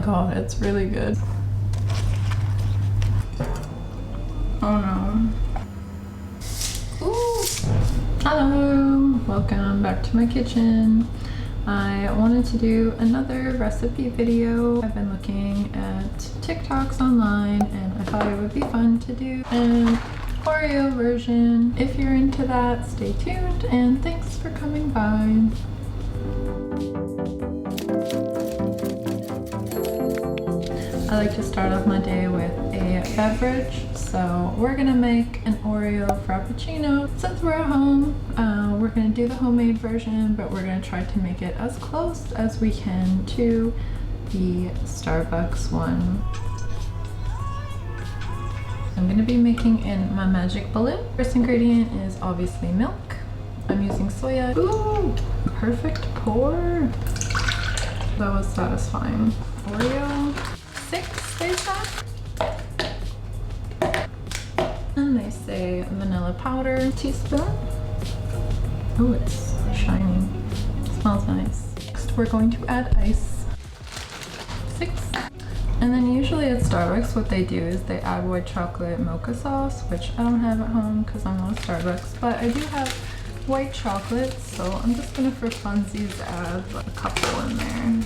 god, it's really good. Oh no. Ooh. Hello, welcome back to my kitchen. I wanted to do another recipe video. I've been looking at TikToks online and I thought it would be fun to do an Oreo version. If you're into that, stay tuned and thanks for coming by. I like to start off my day with a beverage, so we're gonna make an Oreo Frappuccino. Since we're at home, we're gonna do the homemade version, but we're gonna try to make it as close as we can to the Starbucks one. I'm gonna be making in my magic bullet. First ingredient is obviously milk. I'm using soya. Ooh, perfect pour. That was satisfying. Oreo. 6 they said. And they say vanilla powder, teaspoon. Oh, it's shiny. Smells nice. Next, we're going to add ice. 6. And then usually at Starbucks, what they do is they add white chocolate mocha sauce, which I don't have at home because I'm not at Starbucks, but I do have white chocolate, so I'm just gonna, for funsies, add a couple in there.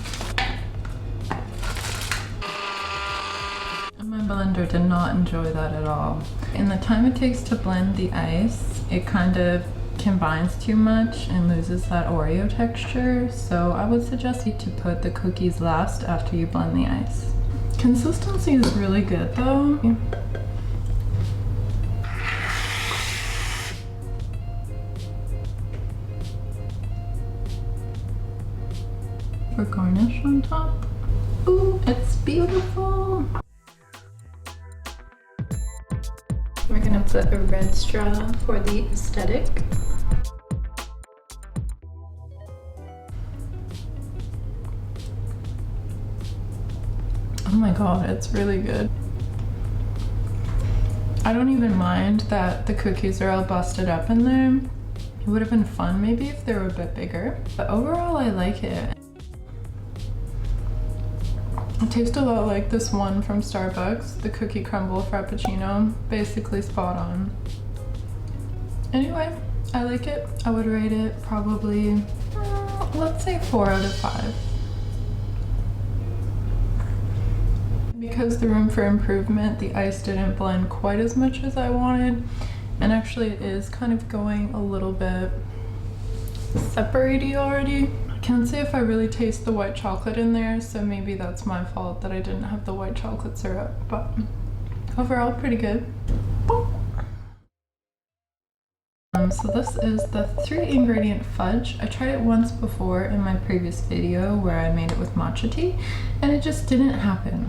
My blender did not enjoy that at all. In the time it takes to blend the ice, it kind of combines too much and loses that Oreo texture, so I would suggest you to put the cookies last after you blend the ice. Consistency is really good though. For garnish on top. Ooh, it's beautiful. We're gonna put a red straw for the aesthetic. Oh my god, it's really good. I don't even mind that the cookies are all busted up in there. It would have been fun maybe if they were a bit bigger, but overall I like it. It tastes a lot like this one from Starbucks, the cookie crumble frappuccino, basically spot on. Anyway, I like it. I would rate it probably, let's say 4 out of 5. Because the room for improvement, the ice didn't blend quite as much as I wanted, and actually it is kind of going a little bit separated already. Can't say if I really taste the white chocolate in there, so maybe that's my fault that I didn't have the white chocolate syrup, but overall pretty good. So this is the 3-ingredient fudge. I tried it once before in my previous video where I made it with matcha tea, and it just didn't happen.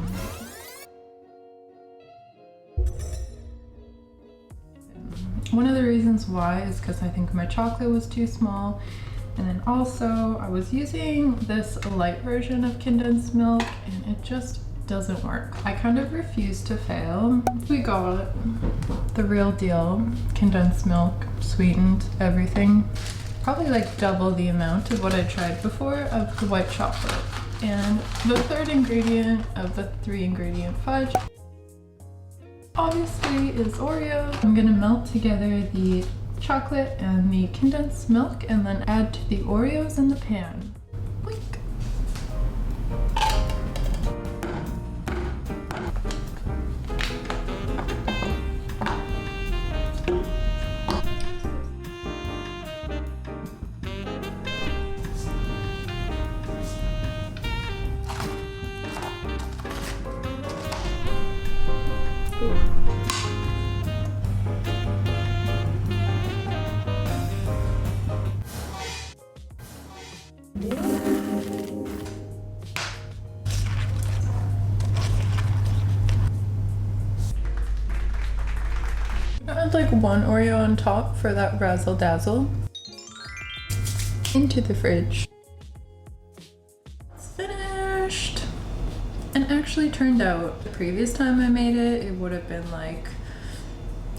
One of the reasons why is because I think my chocolate was too small. And then also I was using this light version of condensed milk and it just doesn't work. I kind of refuse to fail. We got the real deal, condensed milk, sweetened, everything. Probably like double the amount of what I tried before of the white chocolate. And the 3rd ingredient of the 3-ingredient fudge obviously is Oreo. I'm gonna melt together the chocolate and the condensed milk and then add to the Oreos in the pan. Boink. Add like 1 Oreo on top for that razzle dazzle. Into the fridge. It's finished! And actually turned out, the previous time I made it, it would have been like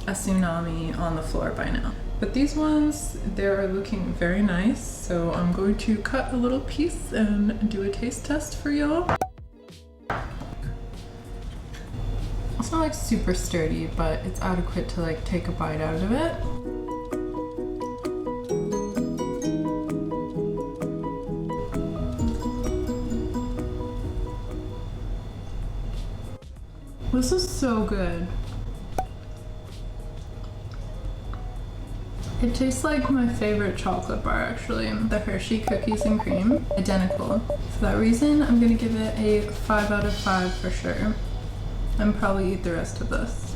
a tsunami on the floor by now. But these ones, they're looking very nice, so I'm going to cut a little piece and do a taste test for y'all. It's not like super sturdy, but it's adequate to like take a bite out of it. This is so good. It tastes like my favorite chocolate bar actually, the Hershey Cookies and Cream. Identical. For that reason, I'm gonna give it a 5 out of 5 for sure. And probably eat the rest of this.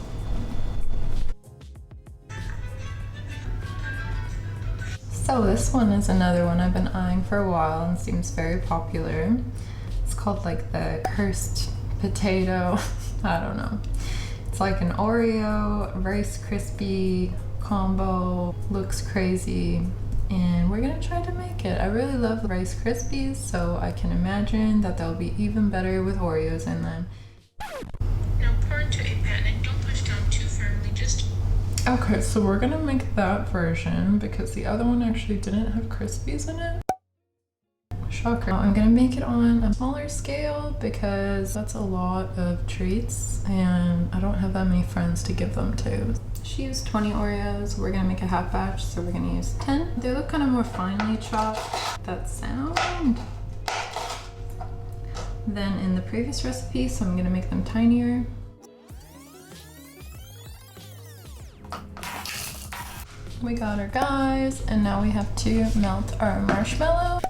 So this one is another one I've been eyeing for a while and seems very popular. It's called like the cursed potato. I don't know. It's like an Oreo Rice Krispie combo. Looks crazy. And we're gonna try to make it. I really love Rice Krispies, so I can imagine that they'll be even better with Oreos in them. Now pour into a pan and don't push down too firmly, just... Okay, so we're gonna make that version because the other one actually didn't have Krispies in it. Shocker. I'm gonna make it on a smaller scale because that's a lot of treats and I don't have that many friends to give them to. She used 20 Oreos. We're gonna make a half batch, so we're gonna use 10. They look kind of more finely chopped. That sound. Than in the previous recipe, so I'm gonna make them tinier. We got our guys, and now we have to melt our marshmallow.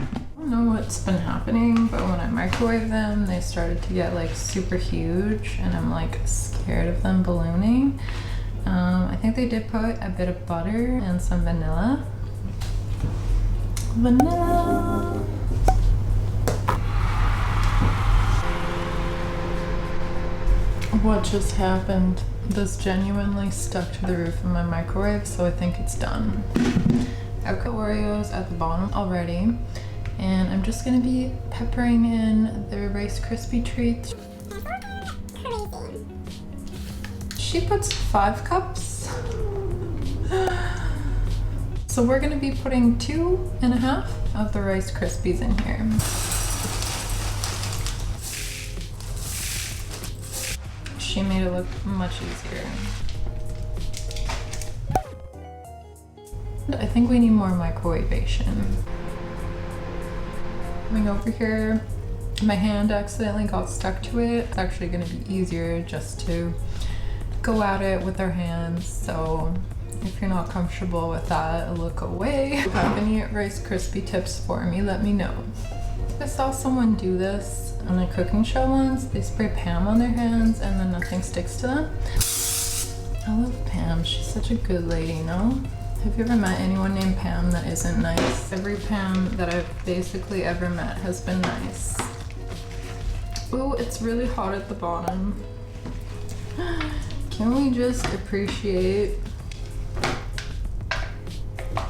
I don't know what's been happening, but when I microwave them, they started to get like super huge, and I'm like scared of them ballooning. I think they did put a bit of butter and some vanilla. Vanilla! What just happened? This genuinely stuck to the roof of my microwave, so I think it's done. I've got Oreos at the bottom already, and I'm just gonna be peppering in the Rice Krispie treats. She puts 5 cups. So we're gonna be putting 2.5 of the Rice Krispies in here. She made it look much easier. I think we need more microwavation. Coming over here, my hand accidentally got stuck to it. It's actually gonna be easier just to go at it with our hands, so if you're not comfortable with that, look away. If you have any Rice Krispie tips for me, let me know. I saw someone do this on a cooking show once. They spray Pam on their hands and then nothing sticks to them. I love Pam, she's such a good lady, no? Have you ever met anyone named Pam that isn't nice? Every Pam that I've basically ever met has been nice. Ooh, it's really hot at the bottom. Can we just appreciate?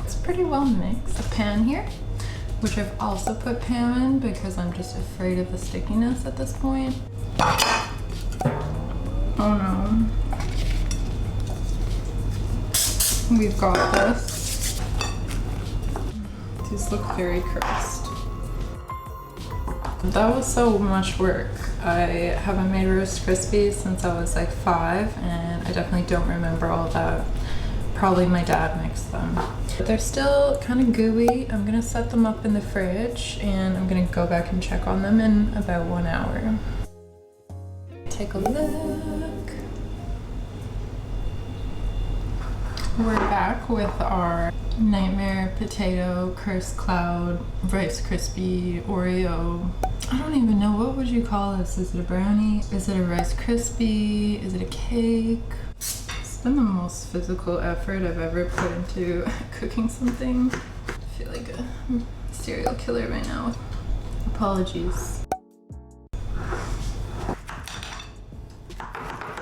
It's pretty well mixed. A pan here, which I've also put Pam in because I'm just afraid of the stickiness at this point. Oh no. We've got this. These look very cursed. That was so much work. I haven't made Rice Krispies since I was like 5, and I definitely don't remember all that. Probably my dad mixed them. But they're still kind of gooey. I'm gonna set them up in the fridge and I'm gonna go back and check on them in about 1 hour. Take a look. We're back with our Nightmare Potato Cursed Cloud Rice Krispie Oreo. I don't even know, what would you call this? Is it a brownie? Is it a Rice Krispie? Is it a cake? It's been the most physical effort I've ever put into cooking something. I feel like a serial killer right now. Apologies.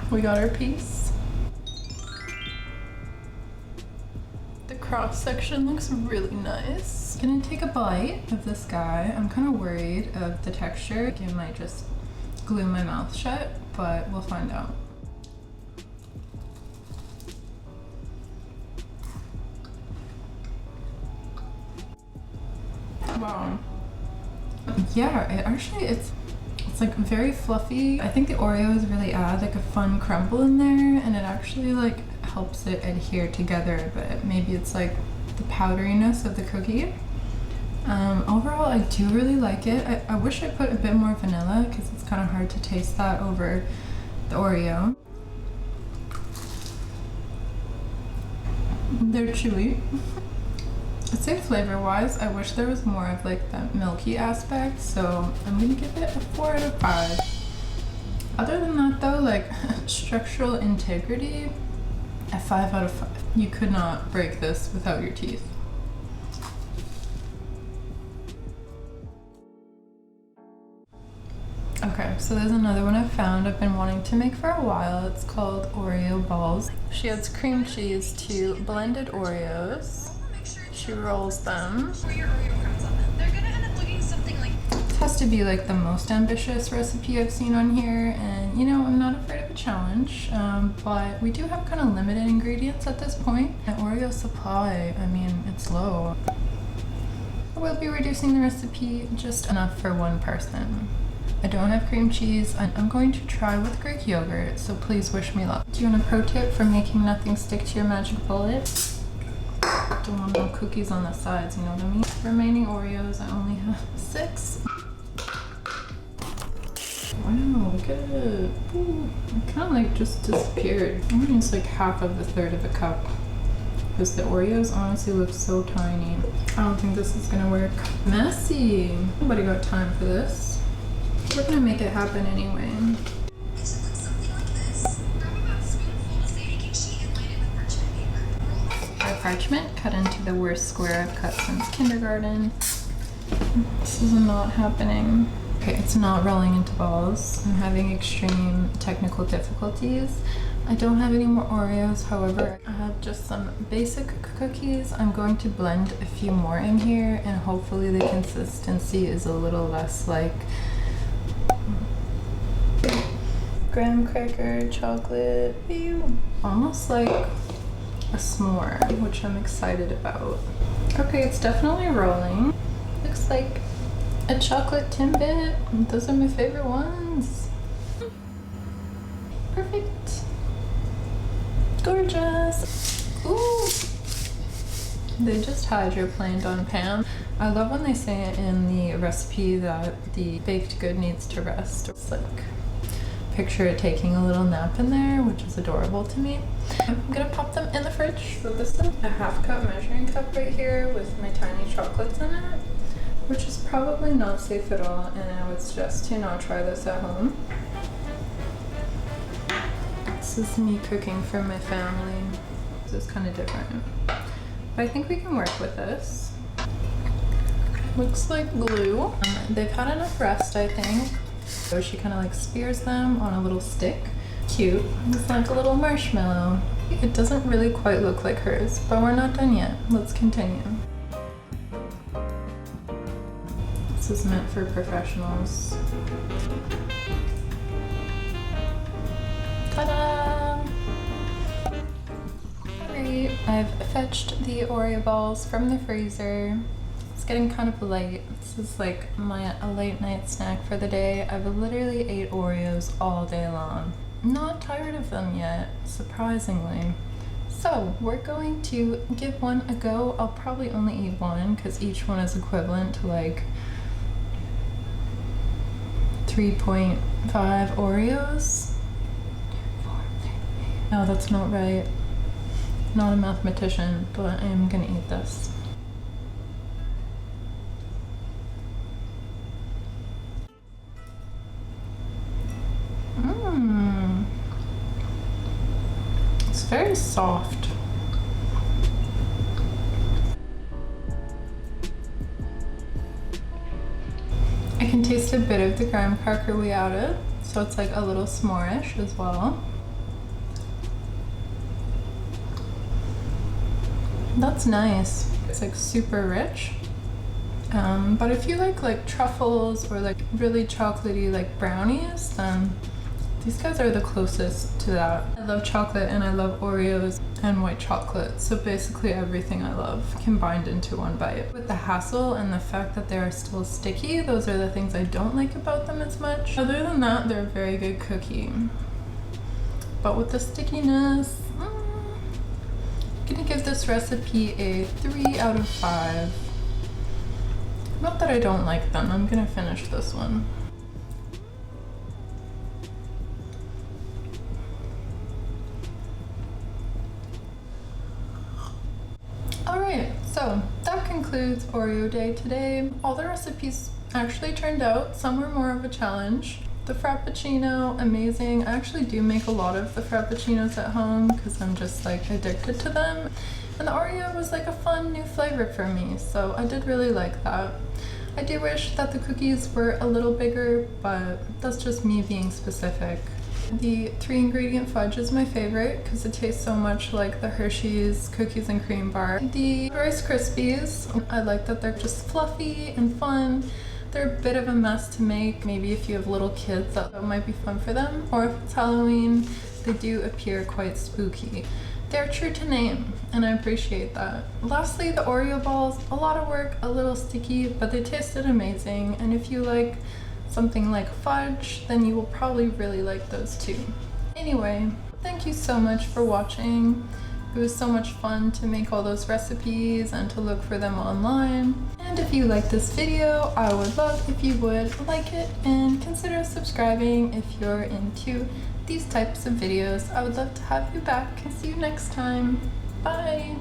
We got our piece. The cross section looks really nice. Gonna take a bite of this guy. I'm kind of worried of the texture. It might just glue my mouth shut, but we'll find out. Wow. Yeah, it's like very fluffy. I think the Oreos really add like a fun crumble in there, and it actually like helps it adhere together a bit. Maybe it's like the powderiness of the cookie. Overall, I do really like it. I wish I put a bit more vanilla because it's kind of hard to taste that over the Oreo. They're chewy. I'd say flavor-wise, I wish there was more of like that milky aspect, so I'm gonna give it a 4 out of 5. Other than that though, like structural integrity, a 5 out of 5. You could not break this without your teeth. Okay, so there's another one I found I've been wanting to make for a while. It's called Oreo Balls. She adds cream cheese to blended Oreos. She rolls them. This has to be like the most ambitious recipe I've seen on here, and you know, I'm not afraid of a challenge, but we do have kind of limited ingredients at this point. The Oreo supply, I mean, it's low. We'll be reducing the recipe just enough for one person. I don't have cream cheese. I'm going to try with Greek yogurt, so please wish me luck. Do you want a pro tip for making nothing stick to your magic bullet? Don't want no cookies on the sides, you know what I mean? Remaining Oreos, I only have 6. Wow, look at it. Ooh, it kind of like just disappeared. I mean, it's like half of the third of a cup. Because the Oreos honestly look so tiny. I don't think this is gonna work. Messy. Nobody got time for this. We're gonna make it happen anyway. Parchment cut into the worst square I've cut since kindergarten. This is not happening. Okay, it's not rolling into balls. I'm having extreme technical difficulties. I don't have any more Oreos, however, I have just some basic cookies. I'm going to blend a few more in here, and hopefully the consistency is a little less like graham cracker, chocolate, ew. Almost like a s'more, which I'm excited about. Okay, it's definitely rolling. Looks like a chocolate Timbit. Those are my favorite ones. Perfect. Gorgeous. Ooh. They just hydroplaned on pan. I love when they say it in the recipe that the baked good needs to rest. It's like picture it taking a little nap in there, which is adorable to me. I'm gonna pop them in the fridge. So this is a 1/2 cup measuring cup right here with my tiny chocolates in it, which is probably not safe at all, and I would suggest to not try this at home. This is me cooking for my family. This is kind of different, but I think we can work with this. Looks like glue. They've had enough rest, I think. So she kind of like spears them on a little stick. Cute. It's like a little marshmallow. It doesn't really quite look like hers, but we're not done yet. Let's continue. This is meant for professionals. Ta-da! Alright, I've fetched the Oreo balls from the freezer. It's getting kind of late. This is like a late night snack for the day. I've literally ate Oreos all day long. Not tired of them yet, surprisingly. So we're going to give one a go. I'll probably only eat one because each one is equivalent to like 3.5 Oreos. No, that's not right. Not a mathematician, but I am gonna eat this. It's very soft. I can taste a bit of the graham cracker we added, so it's like a little s'more-ish as well. That's nice. It's like super rich. But if you like truffles or like really chocolatey like brownies, then These guys are the closest to that. I love chocolate and I love Oreos and white chocolate. So basically everything I love combined into one bite. With the hassle and the fact that they are still sticky, those are the things I don't like about them as much. Other than that, they're a very good cookie. But with the stickiness, I'm gonna give this recipe a 3 out of 5. Not that I don't like them, I'm gonna finish this one. Alright, so that concludes Oreo Day today. All the recipes actually turned out. Some were more of a challenge. The Frappuccino, amazing. I actually do make a lot of the Frappuccinos at home because I'm just like addicted to them. And the Oreo was like a fun new flavor for me, so I did really like that. I do wish that the cookies were a little bigger, but that's just me being specific. The 3-ingredient fudge is my favorite because it tastes so much like the Hershey's cookies and cream bar. The Rice Krispies, I like that they're just fluffy and fun. They're a bit of a mess to make. Maybe if you have little kids, that might be fun for them. Or if it's Halloween, they do appear quite spooky. They're true to name, and I appreciate that. Lastly, the Oreo balls, a lot of work, a little sticky, but they tasted amazing. And if you like something like fudge, then you will probably really like those too. Anyway, thank you so much for watching. It was so much fun to make all those recipes and to look for them online. And if you like this video, I would love if you would like it and consider subscribing if you're into these types of videos. I would love to have you back and see you next time. Bye!